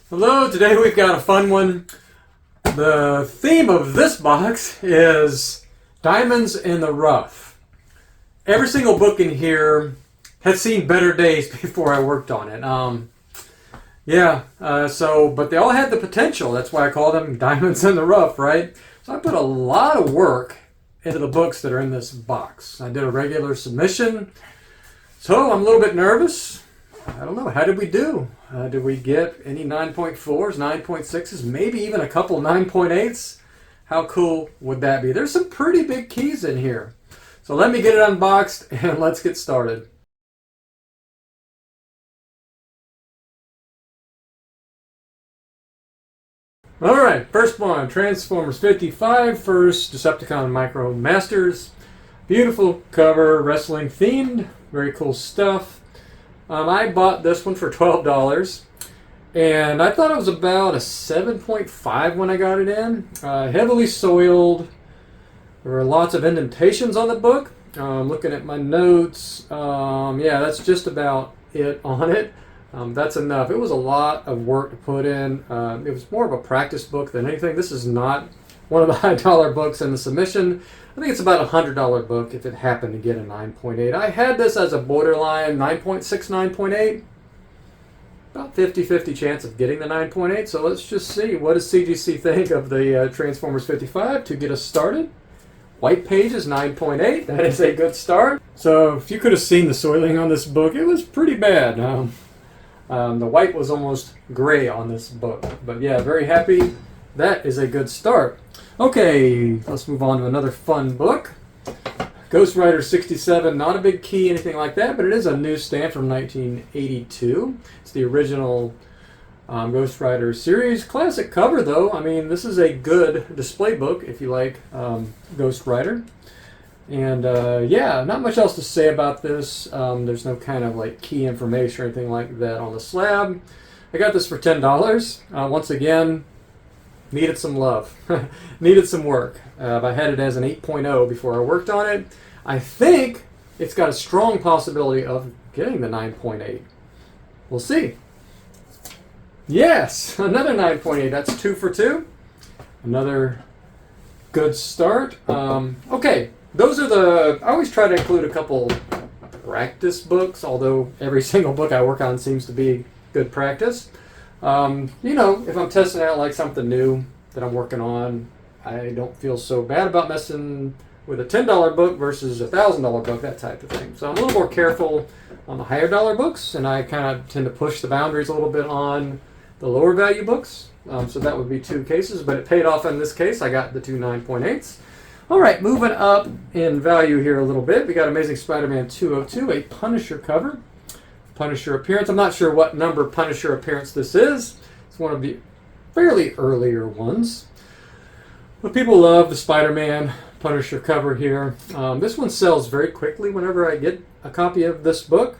Hello, today we've got a fun one. The theme of this box is Diamonds in the Rough. Every single book in here has seen better days before I worked on it. But they all had the potential. That's why I call them Diamonds in the Rough, right? So I put a lot of work into the books that are in this box. I did a regular submission, so I'm a little bit nervous. I don't know, how did we do? Did we get any 9.4s, 9.6s, maybe even a couple 9.8s? How cool would that be? There's some pretty big keys in here. So let me get it unboxed and let's get started. Alright, first one, Transformers 55, first Decepticon Micro Masters. Beautiful cover, wrestling themed, very cool stuff. I bought this one for $12, and I thought it was about a 7.5 when I got it in. Heavily soiled. There were lots of indentations on the book. Looking at my notes, that's just about it on it. That's enough. It was a lot of work to put in. It was more of a practice book than anything. This is not one of the high dollar books in the submission. I think it's about a $100 book if it happened to get a 9.8. I had this as a borderline 9.6, 9.8. About 50-50 chance of getting the 9.8. So let's just see. What does CGC think of the Transformers 55 to get us started? White pages, 9.8. That is a good start. So if you could have seen the soiling on this book, it was pretty bad. The white was almost gray on this book. But yeah, very happy. That is a good start. Okay, let's move on to another fun book. Ghost Rider 67, not a big key, anything like that, but it is a newsstand from 1982. It's the original Ghost Rider series. Classic cover, though. I mean, this is a good display book if you like Ghost Rider. And not much else to say about this. There's no kind of like key information or anything like that on the slab. I got this for $10. Once again, needed some love. Needed some work. I had it as an 8.0 before I worked on it. I think it's got a strong possibility of getting the 9.8. We'll see. Yes, another 9.8. That's 2 for 2. Another good start. Okay, those are the... I always try to include a couple practice books, although every single book I work on seems to be good practice. If I'm testing out like something new that I'm working on, I don't feel so bad about messing with a $10 book versus a $1,000 book, that type of thing. So I'm a little more careful on the higher dollar books, and I kind of tend to push the boundaries a little bit on the lower value books. So that would be 2 cases, but it paid off in this case. I got the 2 9.8s. All right, moving up in value here a little bit. We got Amazing Spider-Man 202, a Punisher cover. Punisher appearance. I'm not sure what number Punisher appearance this is. It's one of the fairly earlier ones. But people love the Spider-Man Punisher cover here. This one sells very quickly whenever I get a copy of this book.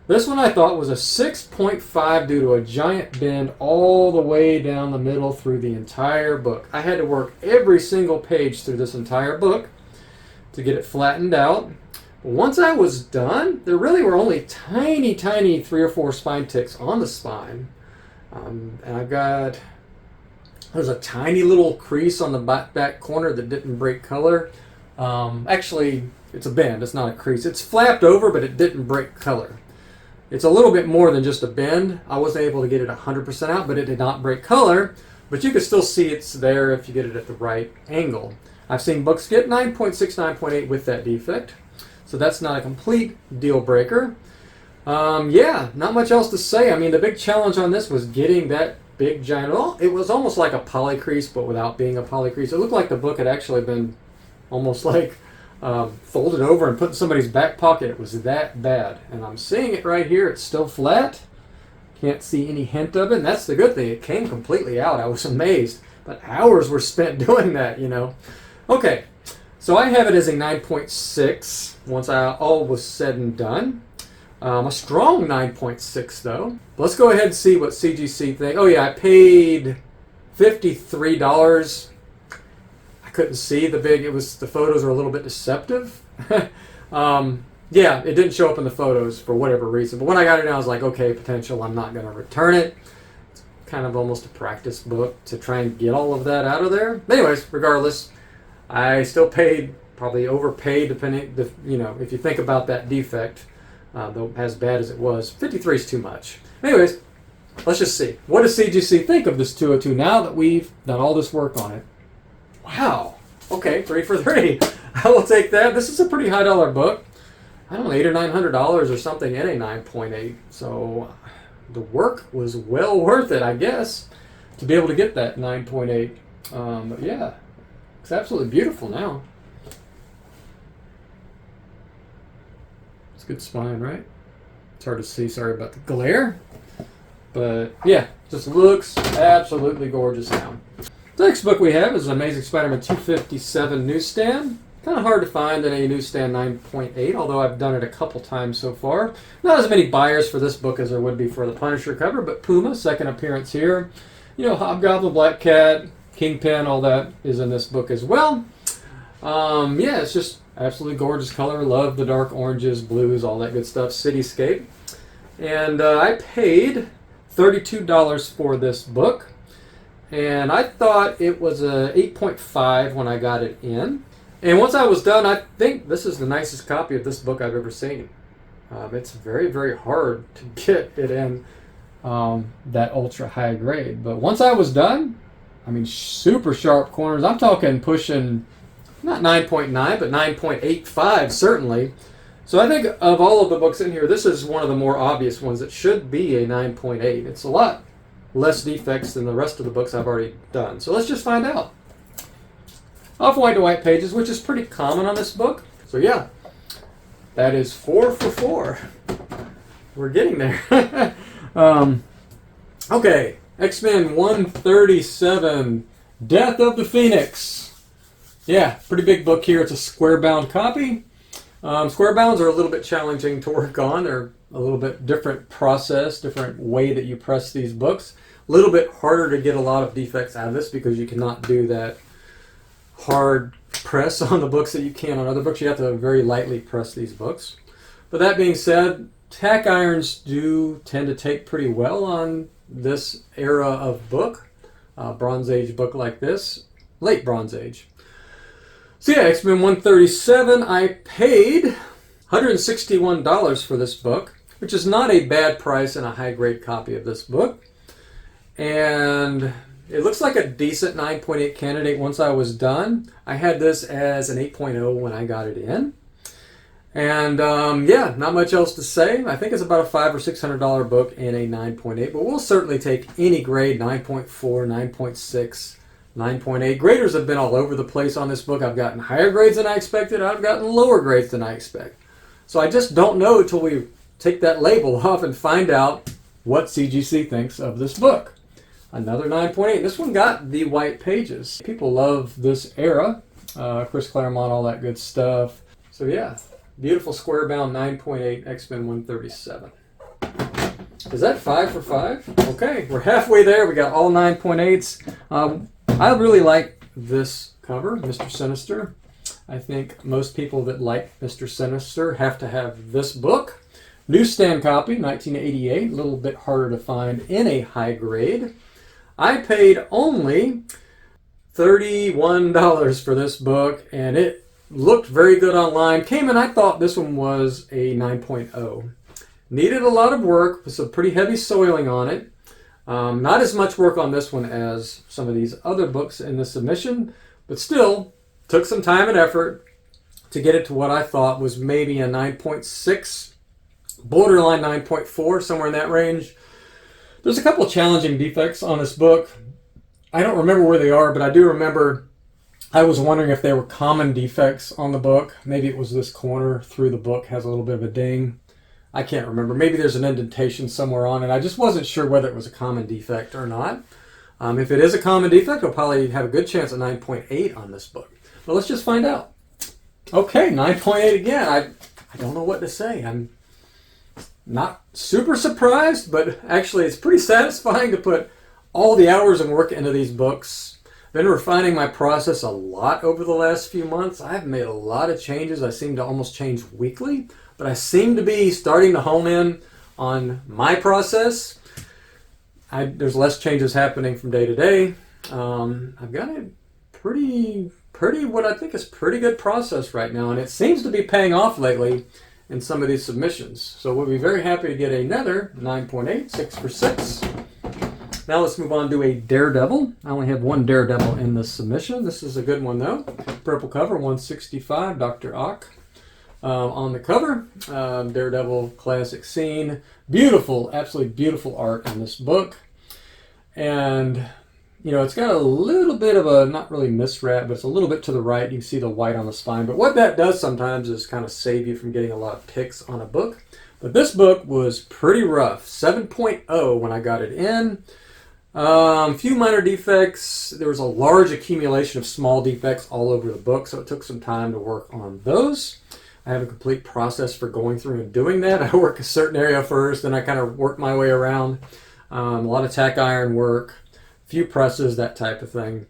This one I thought was a 6.5 due to a giant bend all the way down the middle through the entire book. I had to work every single page through this entire book to get it flattened out. Once I was done, there really were only tiny 3 or 4 spine ticks on the spine. And there's a tiny little crease on the back corner that didn't break color. Actually, it's a bend, it's not a crease. It's flapped over, but it didn't break color. It's a little bit more than just a bend. I wasn't able to get it 100% out, but it did not break color. But you can still see it's there if you get it at the right angle. I've seen books get 9.6, 9.8 with that defect. So that's not a complete deal breaker. Not much else to say. I mean, the big challenge on this was getting that big giant... Oh, it was almost like a poly crease, but without being a poly crease. It looked like the book had actually been almost like folded over and put in somebody's back pocket. It was that bad. And I'm seeing it right here. It's still flat. Can't see any hint of it. And that's the good thing. It came completely out. I was amazed. But hours were spent doing that, Okay. So I have it as a 9.6 once all was said and done. A strong 9.6 though. Let's go ahead and see what CGC think. Oh yeah, I paid $53. I couldn't see the photos were a little bit deceptive. Yeah, it didn't show up in the photos for whatever reason. But when I got it in, I was like, okay, potential. I'm not going to return it. kind of almost a practice book to try and get all of that out of there. Anyways, regardless, I still paid, probably overpaid, depending, if you think about that defect, though as bad as it was, 53 is too much. Anyways, let's just see. What does CGC think of this 202 now that we've done all this work on it? Wow. Okay, 3 for 3. I will take that. This is a pretty high dollar book. I don't know, $800 or $900 or something in a 9.8. So the work was well worth it, I guess, to be able to get that 9.8. But yeah, it's absolutely beautiful now. It's a good spine, right? It's hard to see. Sorry about the glare. But yeah, just looks absolutely gorgeous now. The next book we have is Amazing Spider-Man 257 Newsstand. Kind of hard to find in a Newsstand 9.8, although I've done it a couple times so far. Not as many buyers for this book as there would be for the Punisher cover, but Puma, second appearance here. Hobgoblin, Black Cat, Kingpin, all that is in this book as well. Yeah, it's just absolutely gorgeous color. Love the dark oranges, blues, all that good stuff. Cityscape. And I paid $32 for this book. And I thought it was a 8.5 when I got it in. And once I was done, I think this is the nicest copy of this book I've ever seen. It's very, very hard to get it in that ultra high grade. But once I was done, I mean, super sharp corners. I'm talking pushing, not 9.9, but 9.85 certainly. So I think of all of the books in here, this is one of the more obvious ones. It should be a 9.8. It's a lot less defects than the rest of the books I've already done. So let's just find out. Off-white to white pages, which is pretty common on this book. So yeah, that is 4 for 4. We're getting there. Okay, X-Men 137, Death of the Phoenix. Yeah, pretty big book here. It's a square-bound copy. Square bounds are a little bit challenging to work on. They're a little bit different process, different way that you press these books. A little bit harder to get a lot of defects out of this because you cannot do that hard press on the books that you can on other books. You have to very lightly press these books. But that being said, tack irons do tend to take pretty well on this era of book, Bronze Age book like this, late Bronze Age. So yeah, X-Men 137, I paid $161 for this book, which is not a bad price in a high-grade copy of this book. And it looks like a decent 9.8 candidate once I was done. I had this as an 8.0 when I got it in. And yeah, not much else to say. I think it's about a $500 or $600 book in a 9.8, but we'll certainly take any grade, 9.4, 9.6, 9.8. Graders have been all over the place on this book. I've gotten higher grades than I expected. I've gotten lower grades than I expect. So I just don't know until we take that label off and find out what CGC thinks of this book. Another 9.8. This one got the white pages. People love this era. Chris Claremont, all that good stuff. So yeah, beautiful square bound 9.8 X-Men 137. Is that 5 for 5? Okay, we're halfway there. We got all 9.8s. I really like this cover, Mr. Sinister. I think most people that like Mr. Sinister have to have this book. Newsstand copy, 1988. A little bit harder to find in a high grade. I paid only $31 for this book, and it looked very good online. Came in, I thought this one was a 9.0. Needed a lot of work with some pretty heavy soiling on it. Not as much work on this one as some of these other books in the submission, but still took some time and effort to get it to what I thought was maybe a 9.6, borderline 9.4, somewhere in that range. There's a couple of challenging defects on this book. I don't remember where they are, but I do remember I was wondering if they were common defects on the book. Maybe it was this corner through the book has a little bit of a ding. I can't remember. Maybe there's an indentation somewhere on it. I just wasn't sure whether it was a common defect or not. If it is a common defect, I'll probably have a good chance at 9.8 on this book. But let's just find out. Okay, 9.8 again. I don't know what to say. I'm not super surprised, but actually it's pretty satisfying to put all the hours and work into these books. Been refining my process a lot over the last few months. I've made a lot of changes. I seem to almost change weekly, but I seem to be starting to hone in on my process. there's less changes happening from day to day. I've got a pretty what I think is pretty good process right now, and it seems to be paying off lately in some of these submissions. So we'll be very happy to get another 9.8, 6 for 6. Now let's move on to a Daredevil. I only have one Daredevil in this submission. This is a good one though. Purple cover, 165, Dr. Ock. On the cover, Daredevil classic scene. Beautiful, absolutely beautiful art in this book. And, you know, it's got a little bit of a, not really miswrap, but it's a little bit to the right. You can see the white on the spine. But what that does sometimes is kind of save you from getting a lot of picks on a book. But this book was pretty rough. 7.0 when I got it in. Few minor defects. There was a large accumulation of small defects all over the book, so it took some time to work on those. I have a complete process for going through and doing that. I work a certain area first, then I kind of work my way around. A lot of tack iron work, a few presses, that type of thing.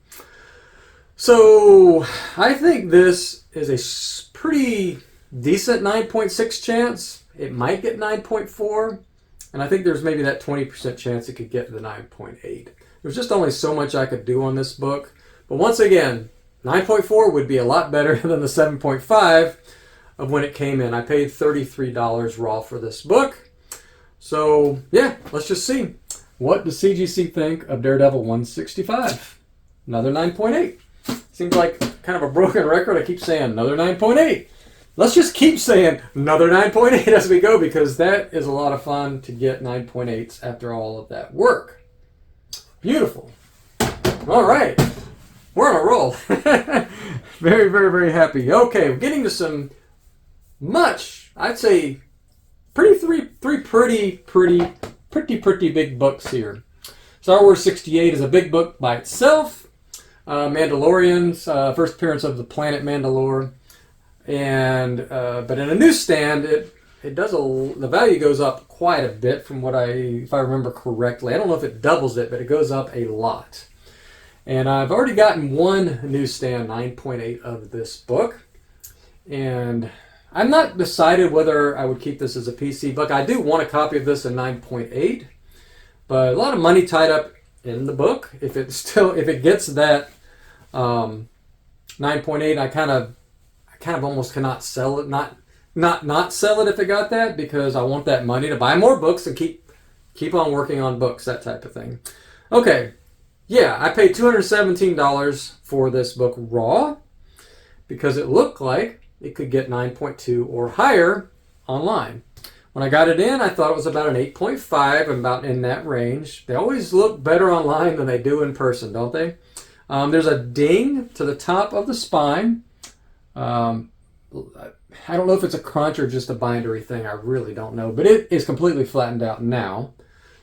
So I think this is a pretty decent 9.6 chance. It might get 9.4, and I think there's maybe that 20% chance it could get to the 9.8. There's just only so much I could do on this book. But once again, 9.4 would be a lot better than the 7.5 of when it came in. I paid $33 raw for this book. So yeah, let's just see. What does CGC think of Daredevil 165? Another 9.8. Seems like kind of a broken record. I keep saying another 9.8. Let's just keep saying another 9.8 as we go, because that is a lot of fun to get 9.8s after all of that work. Beautiful. All right. We're on a roll. Very, very, very happy. Okay, we're getting to some I'd say, three pretty big books here. Star Wars 68 is a big book by itself. Mandalorian's first appearance of the planet Mandalore, and but in a newsstand, the value goes up quite a bit from if I remember correctly. I don't know if it doubles it, but it goes up a lot. And I've already gotten one newsstand 9.8 of this book, and I'm not decided whether I would keep this as a PC book. I do want a copy of this in 9.8, but a lot of money tied up in the book. If it gets that 9.8, I kind of almost cannot sell it. Not sell it if it got that, because I want that money to buy more books and keep on working on books, that type of thing. Okay, yeah, I paid $217 for this book raw because it looked like it could get 9.2 or higher online. When I got it in, I thought it was about an 8.5, about in that range. They always look better online than they do in person, don't they? There's a ding to the top of the spine. I don't know if it's a crunch or just a bindery thing. I really don't know. But it is completely flattened out now.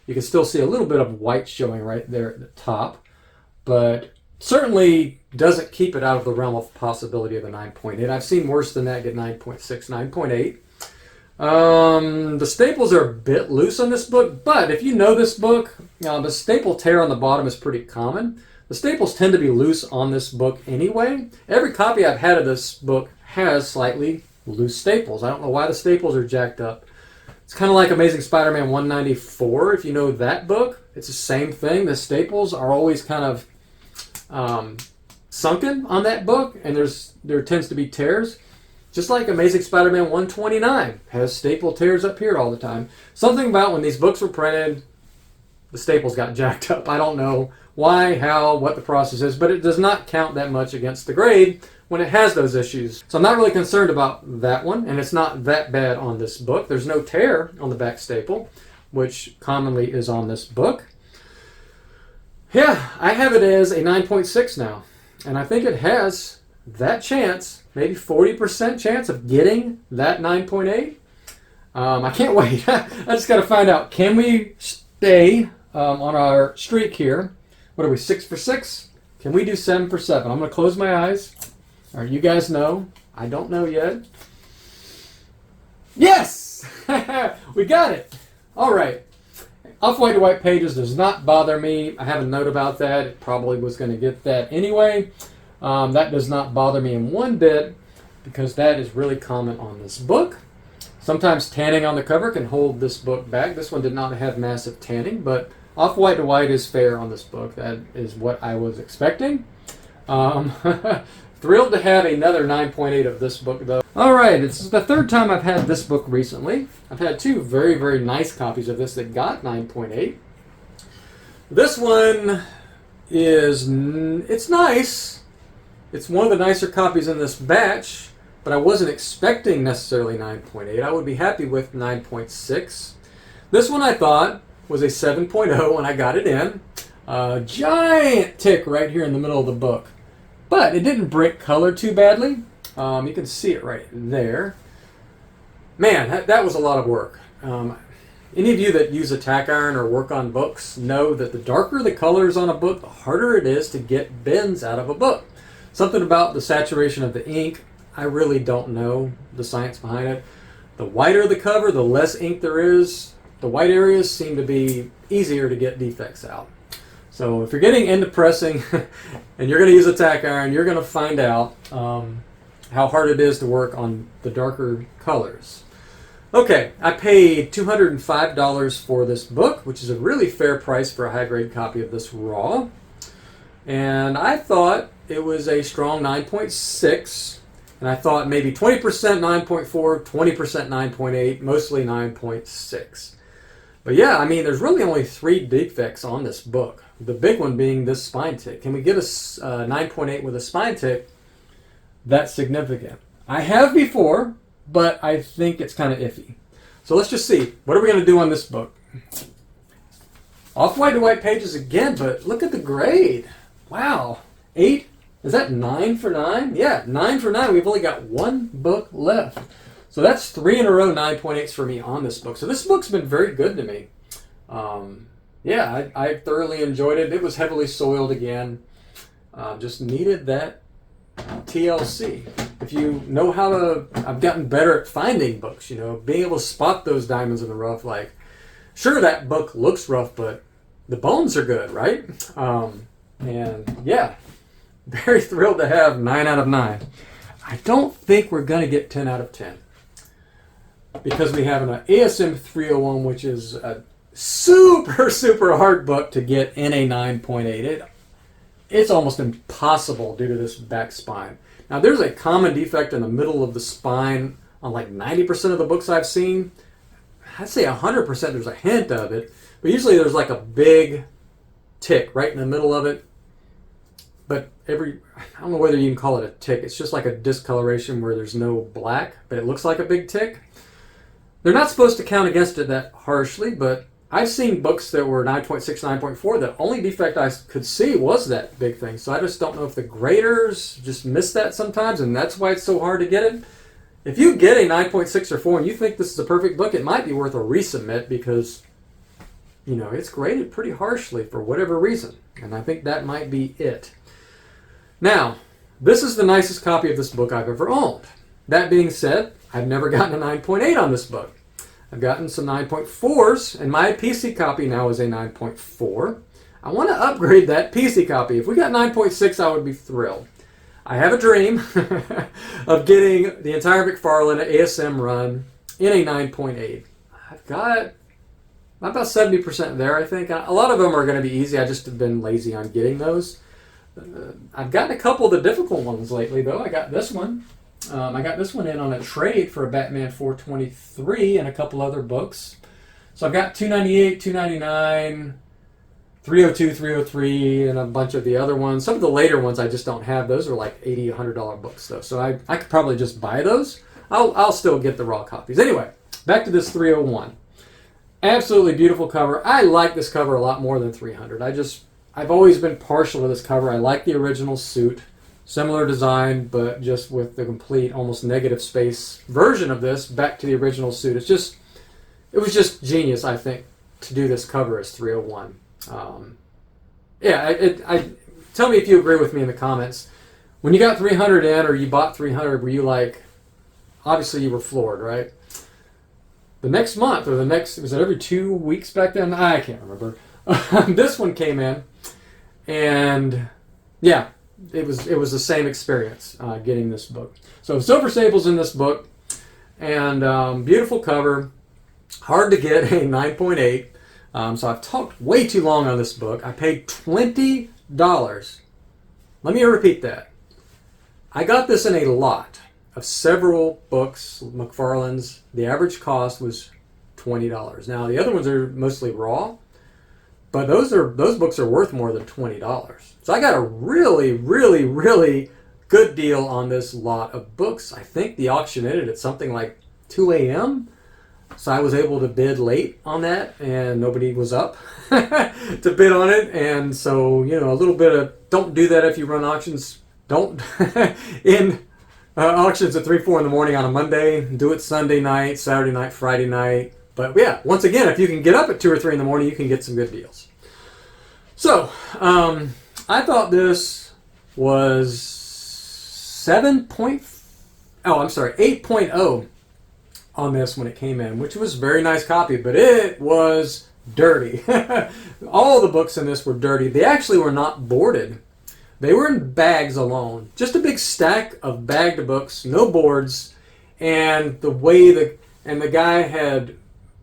You can still see a little bit of white showing right there at the top. But certainly doesn't keep it out of the realm of possibility of the 9.8. I've seen worse than that get 9.6, 9.8. The staples are a bit loose on this book, but if you know this book, the staple tear on the bottom is pretty common. The staples tend to be loose on this book anyway. Every copy I've had of this book has slightly loose staples. I don't know why the staples are jacked up. It's kind of like Amazing Spider-Man 194, if you know that book. It's the same thing. The staples are always kind of sunken on that book, and there tends to be tears. Just like Amazing Spider-Man 129 has staple tears up here all the time. Something about when these books were printed, the staples got jacked up. I don't know why, how, what the process is, but it does not count that much against the grade when it has those issues. So I'm not really concerned about that one, and it's not that bad on this book. There's no tear on the back staple, which commonly is on this book. Yeah, I have it as a 9.6 now, and I think it has that chance, maybe 40% chance of getting that 9.8. I can't wait. I just got to find out, can we stay on our streak here? What are we, 6 for 6? Can we do 7 for 7? I'm going to close my eyes. All right, you guys know. I don't know yet. Yes! We got it. All right. Off-white to white pages does not bother me. I have a note about that. It probably was going to get that anyway. That does not bother me in one bit because that is really common on this book. Sometimes tanning on the cover can hold this book back. This one did not have massive tanning, but Off-white to white is fair on this book. That is what I was expecting. Thrilled to have another 9.8 of this book, though. All right, it's the third time I've had this book recently. I've had two very, very nice copies of this that got 9.8. This one is, it's nice. It's one of the nicer copies in this batch, but I wasn't expecting necessarily 9.8. I would be happy with 9.6. This one I thought was a 7.0 when I got it in. A giant tick right here in the middle of the book. But it didn't break color too badly. You can see it right there. Man, that was a lot of work. Any of you that use a tack iron or work on books know that the darker the colors on a book, the harder it is to get bends out of a book. Something about the saturation of the ink, I really don't know the science behind it. The whiter the cover, the less ink there is. The white areas seem to be easier to get defects out. So if you're getting into pressing and you're going to use a tack iron, you're going to find out how hard it is to work on the darker colors. Okay, I paid $205 for this book, which is a really fair price for a high-grade copy of this raw. And I thought it was a strong 9.6. And I thought maybe 20% 9.4, 20% 9.8, mostly 9.6. But yeah, I mean, there's really only 3 defects on this book. The big one being this spine tick. Can we get a 9.8 with a spine tick? That's significant. I have before, but I think it's kind of iffy. So let's just see. What are we going to do on this book? Off-white to white pages again, but look at the grade. Wow. 8? Is that 9 for 9? Yeah, 9 for 9. We've only got one book left. So that's 3 in a row 9.8s for me on this book. So this book's been very good to me. Yeah, I thoroughly enjoyed it. It was heavily soiled again. Just needed that TLC. If you know how to, I've gotten better at finding books, you know, being able to spot those diamonds in the rough. Like, sure, that book looks rough, but the bones are good, right? And yeah, very thrilled to have 9 out of 9. I don't think we're going to get 10 out of 10 because we have an ASM 301, which is a super, super hard book to get in a 9.8. It's almost impossible due to this back spine. Now, there's a common defect in the middle of the spine on like 90% of the books I've seen. I'd say 100% there's a hint of it, but usually there's like a big tick right in the middle of it. But I don't know whether you can call it a tick. It's just like a discoloration where there's no black, but it looks like a big tick. They're not supposed to count against it that harshly, but I've seen books that were 9.6, 9.4. The only defect I could see was that big thing. So I just don't know if the graders just miss that sometimes, and that's why it's so hard to get it. If you get a 9.6 or 4 and you think this is a perfect book, it might be worth a resubmit because, you know, it's graded pretty harshly for whatever reason. And I think that might be it. Now, this is the nicest copy of this book I've ever owned. That being said, I've never gotten a 9.8 on this book. I've gotten some 9.4s, and my PC copy now is a 9.4. I want to upgrade that PC copy. If we got 9.6, I would be thrilled. I have a dream of getting the entire McFarlane ASM run in a 9.8. I've got about 70% there, I think. A lot of them are going to be easy. I just have been lazy on getting those. I've gotten a couple of the difficult ones lately, though. I got this one. I got this one in on a trade for a Batman 423 and a couple other books. So I've got 298, 299, 302, 303, and a bunch of the other ones. Some of the later ones I just don't have. Those are like $80, $100 books, though. So I could probably just buy those. I'll still get the raw copies. Anyway, back to this 301. Absolutely beautiful cover. I like this cover a lot more than 300. I've always been partial to this cover. I like the original suit. Similar design, but just with the complete, almost negative space version of this back to the original suit. It was just genius, I think, to do this cover as 301. Tell me if you agree with me in the comments. When you got 300 in, or you bought 300, were you like, obviously you were floored, right? The next month, or was it every 2 weeks back then? I can't remember. This one came in, and yeah, it was the same experience getting this book. So silver staples in this book, and beautiful cover. Hard to get a 9.8. So I've talked way too long on this book. I paid $20. Let me repeat that. I got this in a lot of several books, McFarlane's. The average cost was $20. Now the other ones are mostly raw, but those books are worth more than $20. So I got a really, really, really good deal on this lot of books. I think the auction ended at something like 2 a.m. So I was able to bid late on that, and nobody was up to bid on it. And so, you know, a little bit of, don't do that if you run auctions. Don't in auctions at 3, 4 in the morning on a Monday. Do it Sunday night, Saturday night, Friday night. But yeah, once again, if you can get up at 2 or 3 in the morning, you can get some good deals. So I thought this was 8.0 on this when it came in, which was a very nice copy, but it was dirty. All the books in this were dirty. They actually were not boarded. They were in bags alone. Just a big stack of bagged books, no boards, and the way the guy had,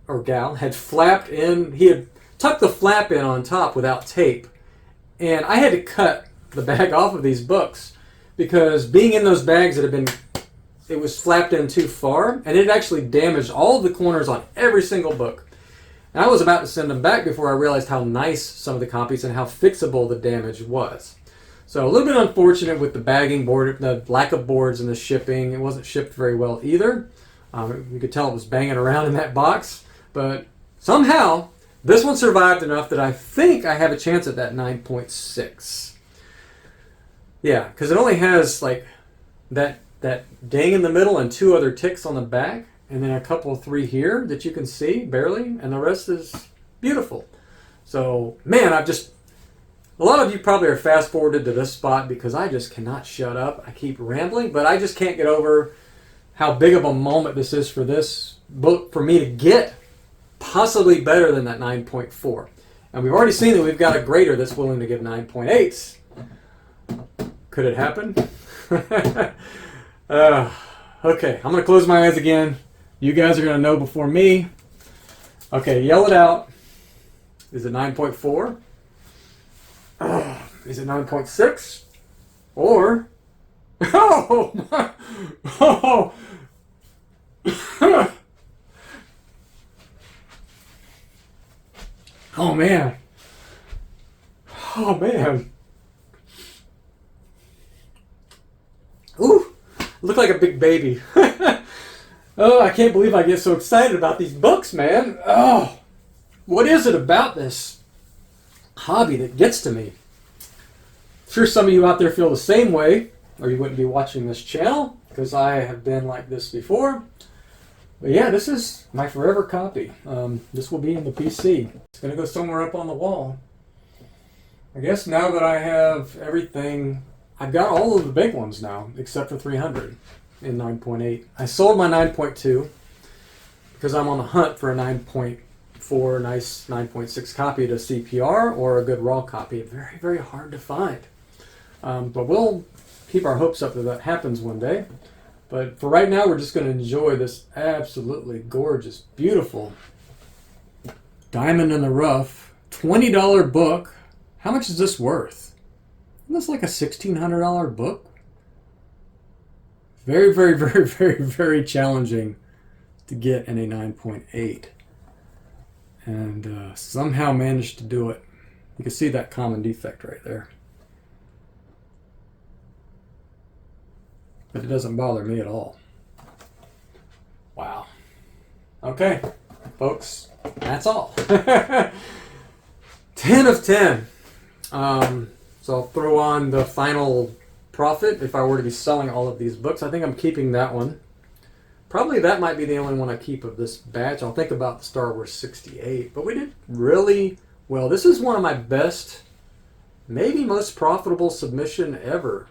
or gal, had flapped in, he had tucked the flap in on top without tape. And I had to cut the bag off of these books because being in those bags it was flapped in too far, and it actually damaged all of the corners on every single book. And I was about to send them back before I realized how nice some of the copies and how fixable the damage was. So a little bit unfortunate with the bagging board, the lack of boards and the shipping. It wasn't shipped very well either. You could tell it was banging around in that box, but somehow this one survived enough that I think I have a chance at that 9.6. Yeah, because it only has like that ding in the middle and 2 other ticks on the back, and then a couple 3 here that you can see barely, and the rest is beautiful. So man, a lot of you probably are fast forwarded to this spot because I just cannot shut up. I keep rambling, but I just can't get over how big of a moment this is for this book for me to get possibly better than that 9.4. And we've already seen that we've got a grader that's willing to give 9.8s. Could it happen? Okay, I'm going to close my eyes again. You guys are going to know before me. Okay, yell it out. Is it 9.4? Is it 9.6? Or... Oh! My, oh! Oh, man. Oh, man. Ooh, look like a big baby. Oh, I can't believe I get so excited about these books, man. Oh, what is it about this hobby that gets to me? I'm sure some of you out there feel the same way, or you wouldn't be watching this channel, because I have been like this before. But yeah, this is my forever copy. This will be in the PC. It's going to go somewhere up on the wall. I guess now that I have everything, I've got all of the big ones now, except for 300 in 9.8. I sold my 9.2 because I'm on the hunt for a 9.4 nice 9.6 copy to CPR or a good raw copy. Very, very hard to find. But we'll keep our hopes up that happens one day. But for right now, we're just going to enjoy this absolutely gorgeous, beautiful diamond in the rough, $20 book. How much is this worth? Isn't this like a $1,600 book? Very, very, very, very, very challenging to get in a 9.8. And somehow managed to do it. You can see that common defect right there. But it doesn't bother me at all. Wow. Okay, folks, that's all. 10 of 10. So I'll throw on the final profit if I were to be selling all of these books. I think I'm keeping that one. Probably that might be the only one I keep of this batch. I'll think about the Star Wars 68. But we did really well. This is one of my best, maybe most profitable submission ever.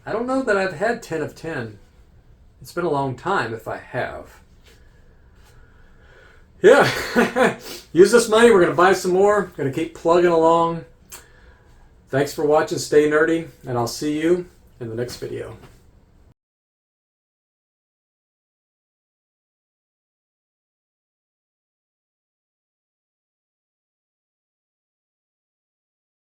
I don't know that I've had 10 of 10. It's been a long time if I have. Yeah, use this money. We're going to buy some more. Going to keep plugging along. Thanks for watching. Stay nerdy, and I'll see you in the next video.